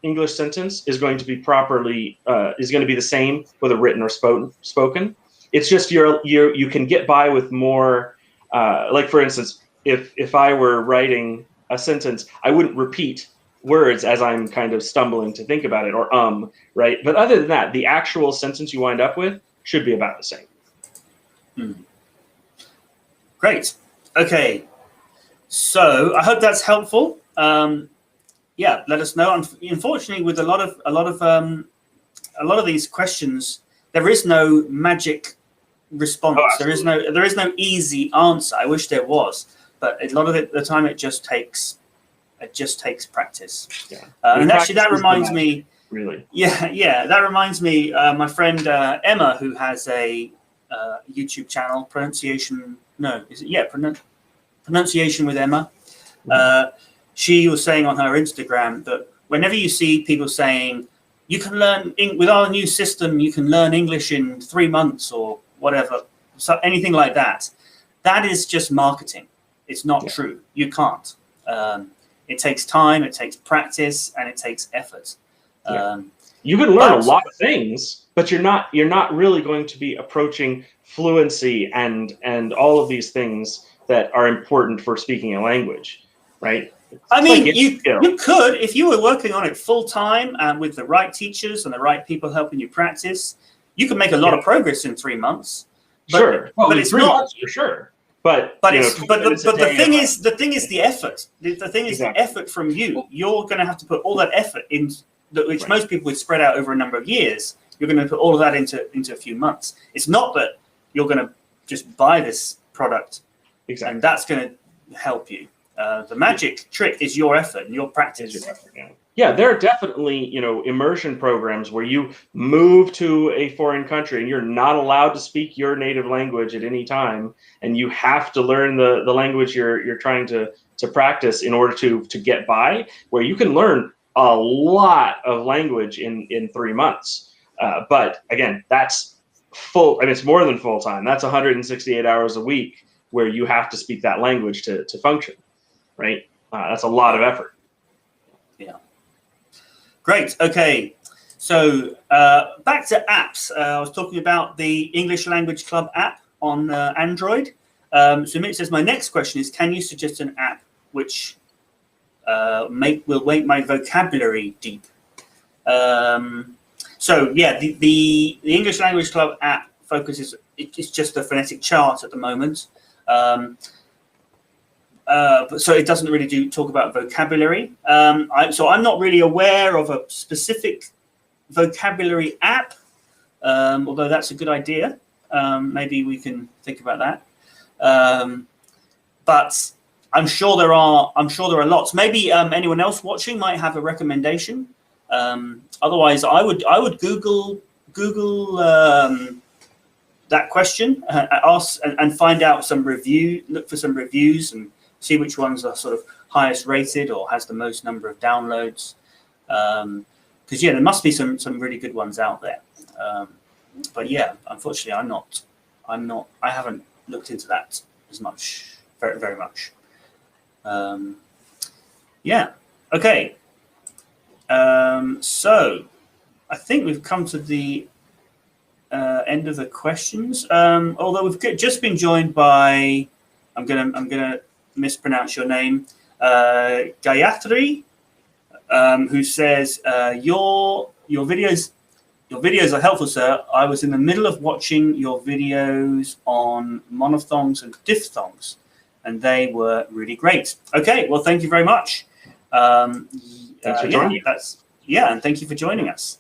S2: English sentence is going to be the same whether written or spoken. It's just you can get by with more. Like, for instance, if I were writing a sentence, I wouldn't repeat words as I'm kind of stumbling to think about it, or right? But other than that, the actual sentence you wind up with should be about the same.
S1: Great. Okay. So I hope that's helpful. Yeah, let us know. Unfortunately, with a lot of these questions, there is no magic response.
S2: Oh,
S1: there is no easy answer. I wish there was, but a lot of the time it just takes practice.
S2: Yeah.
S1: And actually, that reminds me.
S2: Really.
S1: Yeah. That reminds me. My friend Emma, who has a YouTube channel, Pronunciation with Emma. She was saying on her Instagram that whenever you see people saying you can learn with our new system, you can learn English in 3 months or whatever, so anything like that, that is just marketing. It's not true. You can't. It takes time, it takes practice, and it takes effort.
S2: You can learn a lot of things, but you're not really going to be approaching fluency and all of these things that are important for speaking a language, right?
S1: I mean, you could, if you were working on it full time and with the right teachers and the right people helping you practice, you could make a lot of progress in 3 months.
S2: But,
S1: but it's not
S2: for sure. But
S1: the thing is the effort. The thing is the effort from you. You're going to have to put all that effort in, which most people would spread out over a number of years. You're going to put all of that into a few months. It's not that you're going to just buy this product, and that's going to help you. The magic trick is your effort and your practice.
S2: Yeah, there are definitely immersion programs where you move to a foreign country and you're not allowed to speak your native language at any time, and you have to learn the language you're trying to practice in order to get by. Where you can learn a lot of language in 3 months, but again, that's full. I mean, it's more than full time. That's 168 hours a week where you have to speak that language to function. Right? That's a lot of effort.
S1: Yeah. Great. Okay. So back to apps. I was talking about the English Language Club app on Android. So Mick says, my next question is, can you suggest an app which will make my vocabulary deep? So yeah, the English Language Club app focuses, it's just a phonetic chart at the moment. So it doesn't really talk about vocabulary. So I'm not really aware of a specific vocabulary app, although that's a good idea. Maybe we can think about that. But I'm sure there are lots. Maybe anyone else watching might have a recommendation. Otherwise, I would Google that question, ask and find out some look for some reviews and see which ones are sort of highest rated or has the most number of downloads. Because there must be some really good ones out there. But yeah, unfortunately, I haven't looked into that as much, very, very much. Yeah. Okay. So I think we've come to the end of the questions. Although we've just been joined by, I'm gonna mispronounce your name, Gayatri, who says your videos are helpful, sir. I was in the middle of watching your videos on monophthongs and diphthongs, and they were really great. Okay, well, thank you very much.
S2: Thanks for joining
S1: us. And thank you for joining us.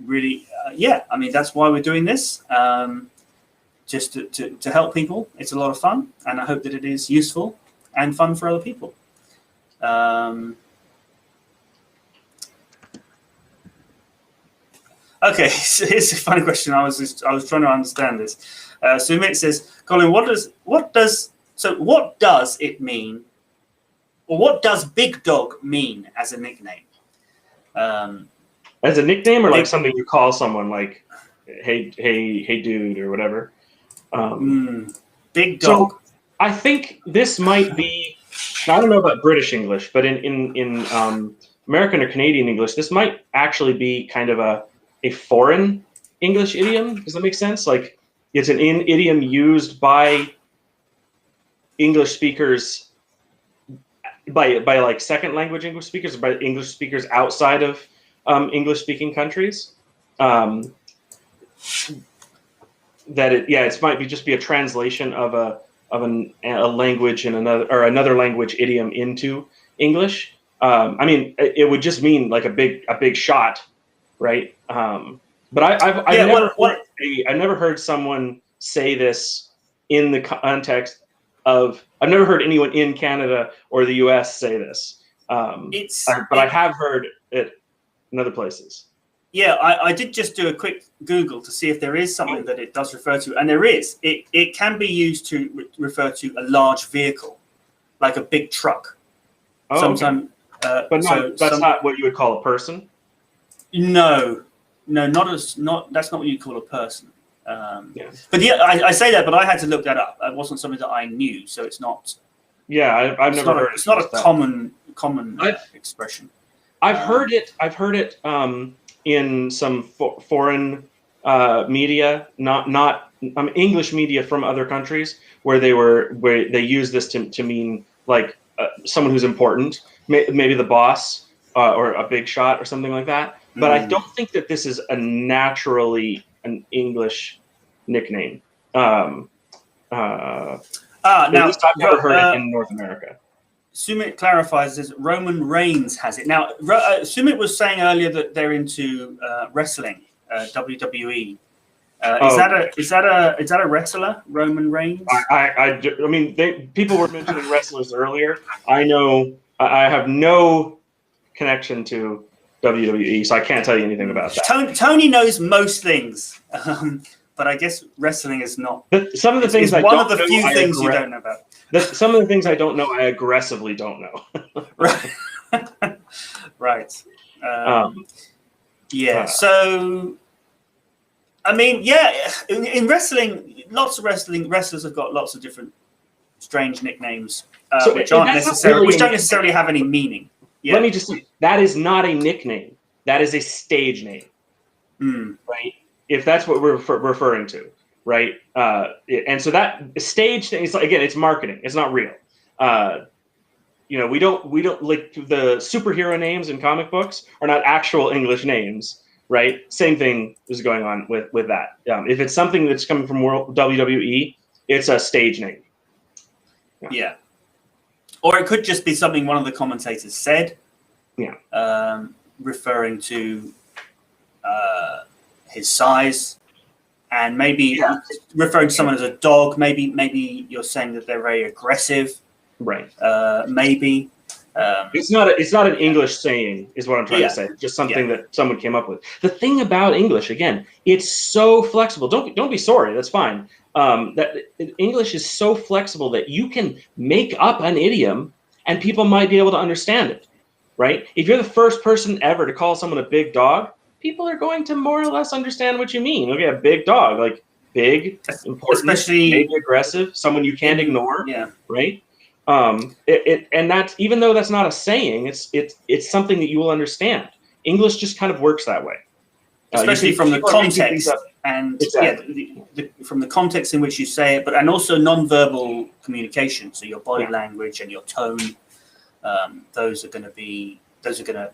S1: Really, I mean, that's why we're doing this, just to help people. It's a lot of fun, and I hope that it is useful and fun for other people. Okay, so here's a funny question. I was trying to understand this. Sumit says, Colin, what does it mean, or what does big dog mean as a nickname?
S2: As a nickname, or like something you call someone, like hey dude, or whatever.
S1: Big dog.
S2: So I think this might be, I don't know about British English, but in American or Canadian English, this might actually be kind of a foreign English idiom. Does that make sense? Like, it's an idiom used by English speakers, by like second language English speakers, or by English speakers outside of English speaking countries. That it might be just be a translation of a language in another language idiom into English. I mean, it would just mean like a big shot, right? But I've never heard someone say this in the context of, I've never heard anyone in Canada or the US say this. But I have heard it in other places.
S1: Yeah, I did just do a quick Google to see if there is something that it does refer to, and there is. It can be used to refer to a large vehicle, like a big truck.
S2: Oh, sometimes, okay. But that's not what you would call a person.
S1: No, that's not what you call a person. But yeah, I say that, but I had to look that up. It wasn't something that I knew, so it's not.
S2: Yeah, I've never heard.
S1: It's not a common expression.
S2: I've heard it in some foreign media, not English media from other countries, where they use this to mean like someone who's important, maybe the boss or a big shot or something like that. But I don't think that this is naturally an English nickname. Now, I've never heard it in North America.
S1: Sumit clarifies this. Roman Reigns has it. Now, Sumit was saying earlier that they're into wrestling, WWE. Is that a wrestler, Roman Reigns?
S2: I mean, people were mentioning wrestlers earlier. I have no connection to WWE, so I can't tell you anything about that.
S1: Tony knows most things, but I guess wrestling is not.
S2: Some of the things
S1: one of the few things you don't know about.
S2: Some of the things I don't know, I aggressively don't know.
S1: Right. Right. So, I mean, in wrestling, lots of wrestlers have got lots of different strange nicknames, which don't necessarily have any meaning. Yeah.
S2: Let me just say, that is not a nickname. That is a stage name, right? If that's what we're referring to, right? And so that stage thing is, again, it's marketing. It's not real. We don't like the superhero names in comic books are not actual English names, right? Same thing is going on with that. If it's something that's coming from WWE, it's a stage name.
S1: Yeah. Or it could just be something one of the commentators said, referring to his size, and maybe referring to someone as a dog. Maybe you're saying that they're very aggressive,
S2: right?
S1: Maybe
S2: it's not an English saying, is what I'm trying to say. Just something that someone came up with. The thing about English, again, it's so flexible. Don't be sorry. That's fine. That English is so flexible that you can make up an idiom and people might be able to understand it, right? If you're the first person ever to call someone a big dog, people are going to more or less understand what you mean. Okay, a big dog, like big, important,
S1: especially
S2: maybe aggressive, someone you can't ignore, right? And that's, even though that's not a saying, it's something that you will understand. English just kind of works that way.
S1: Especially from the context and
S2: exactly.
S1: From the context in which you say it, and also non-verbal communication. So your body language and your tone, those are going to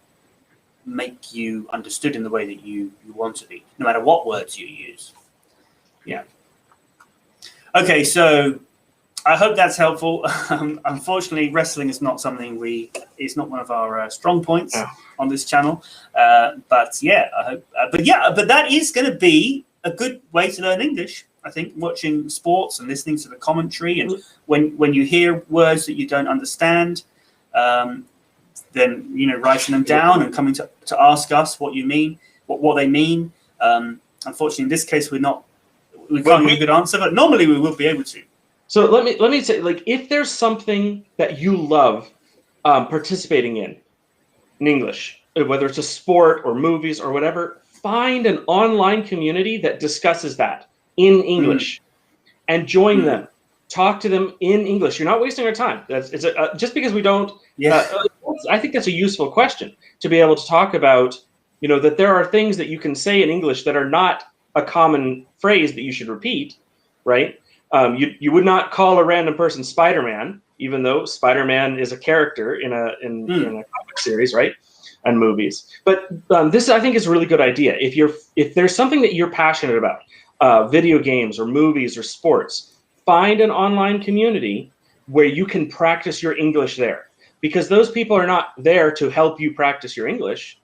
S1: make you understood in the way that you want to be, no matter what words you use. Yeah. Okay, so I hope that's helpful. Unfortunately, wrestling is not something it's not one of our strong points on this channel. But yeah, I hope. But that is going to be a good way to learn English. I think watching sports and listening to the commentary, and when you hear words that you don't understand, then writing them down and coming to ask us what you mean, what they mean. Unfortunately, in this case, we can't give a good answer, but normally we will be able to.
S2: So let me say, like, if there's something that you love participating in English, whether it's a sport or movies or whatever, find an online community that discusses that in English and join them. Talk to them in English. You're not wasting our time. Just because we don't. I think that's a useful question to be able to talk about. That there are things that you can say in English that are not a common phrase that you should repeat, right? You would not call a random person Spider-Man, even though Spider-Man is a character in a comic series, right, and movies. But this, I think, is a really good idea. If there's something that you're passionate about, video games or movies or sports, find an online community where you can practice your English there, because those people are not there to help you practice your English,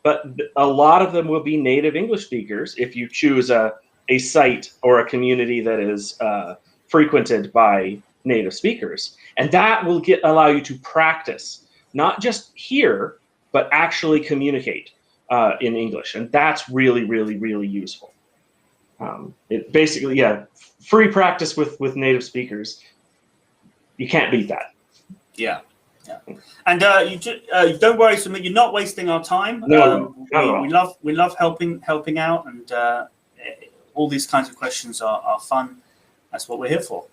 S2: but a lot of them will be native English speakers if you choose a site or a community that is frequented by native speakers. And that will allow you to practice, not just hear, but actually communicate in English. And that's really, really, really useful. It basically, free practice with native speakers. You can't beat that. Yeah.
S1: And you don't worry, Sumit, you're not wasting our time.
S2: No,
S1: we love helping out, and all these kinds of questions are fun. That's what we're here for.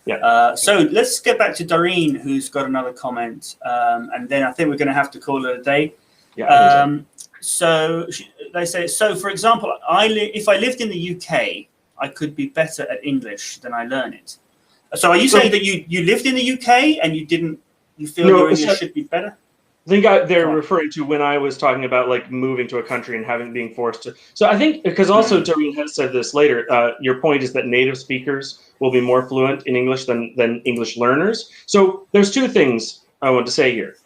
S2: Yeah.
S1: So let's get back to Doreen, who's got another comment, and then I think we're going to have to call it a day.
S2: Yeah.
S1: So they say, for example, if I lived in the UK, I could be better at English than I learn it. So are you saying that you lived in the UK and you feel your English should be better?
S2: I think they're referring to when I was talking about like moving to a country and being forced to. So I think, because also Doreen has said this later, your point is that native speakers will be more fluent in English than English learners. So there's two things I want to say here.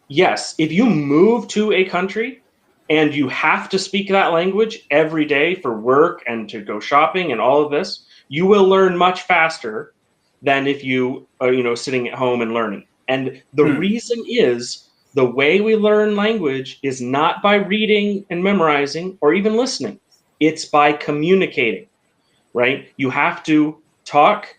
S2: Yes, if you move to a country and you have to speak that language every day for work and to go shopping and all of this, you will learn much faster than if you are, sitting at home and learning. And the reason is, the way we learn language is not by reading and memorizing or even listening. It's by communicating, right? You have to talk,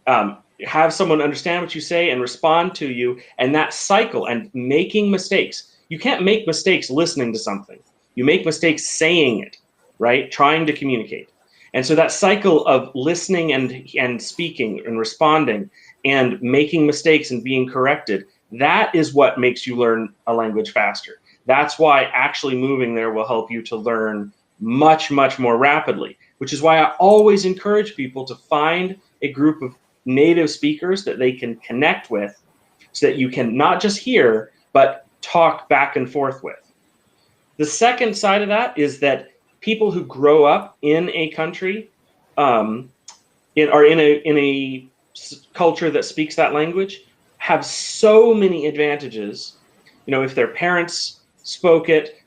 S2: have someone understand what you say and respond to you, and that cycle and making mistakes. You can't make mistakes listening to something. You make mistakes saying it, right? Trying to communicate. And so that cycle of listening and speaking and responding and making mistakes and being corrected, that is what makes you learn a language faster. That's why actually moving there will help you to learn much, much more rapidly, which is why I always encourage people to find a group of native speakers that they can connect with, so that you can not just hear, but talk back and forth with. The second side of that is that people who grow up in a country or in a culture that speaks that language have so many advantages. If their parents spoke it,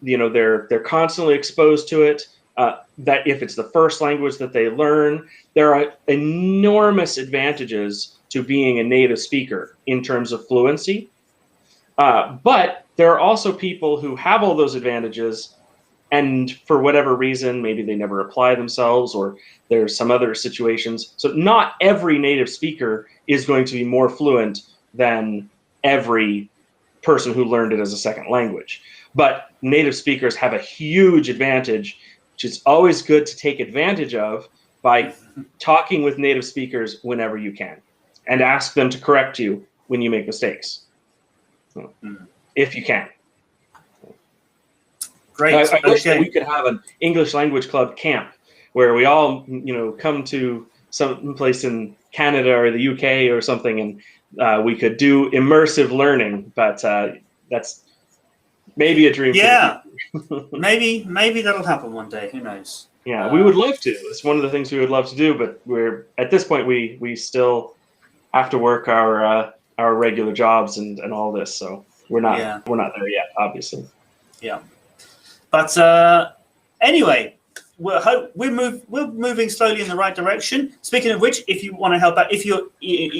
S2: they're constantly exposed to it, that if it's the first language that they learn, there are enormous advantages to being a native speaker in terms of fluency. But there are also people who have all those advantages, and for whatever reason, maybe they never apply themselves, or there's some other situations. So not every native speaker is going to be more fluent than every person who learned it as a second language. But native speakers have a huge advantage, which is always good to take advantage of by talking with native speakers whenever you can. and ask them to correct you when you make mistakes, if you can.
S1: Great.
S2: I wish that we could have an English language club camp where we all, come to some place in Canada or the UK or something, and we could do immersive learning. But that's maybe a dream.
S1: Yeah, maybe that'll happen one day. Who knows?
S2: Yeah, we would love to. It's one of the things we would love to do, but we're at this point we still have to work our regular jobs and all this, so we're not there yet, obviously.
S1: Yeah, but anyway, we're moving slowly in the right direction. Speaking of which, if you want to help out, if you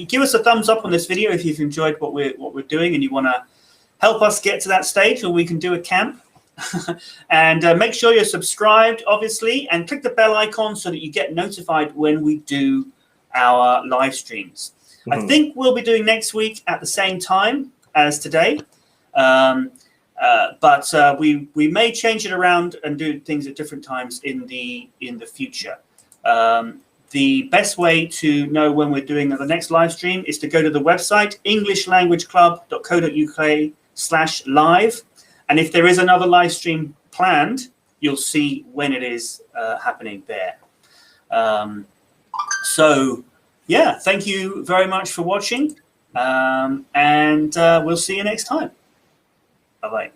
S1: give us a thumbs up on this video if you've enjoyed what we're doing and you want to help us get to that stage where we can do a camp. And make sure you're subscribed, obviously, and click the bell icon so that you get notified when we do our live streams. I think we'll be doing next week at the same time as today, but we may change it around and do things at different times in the future. The best way to know when we're doing the next live stream is to go to the website englishlanguageclub.co.uk/live. And if there is another live stream planned, you'll see when it is happening there. So, yeah, thank you very much for watching. And we'll see you next time. Bye-bye.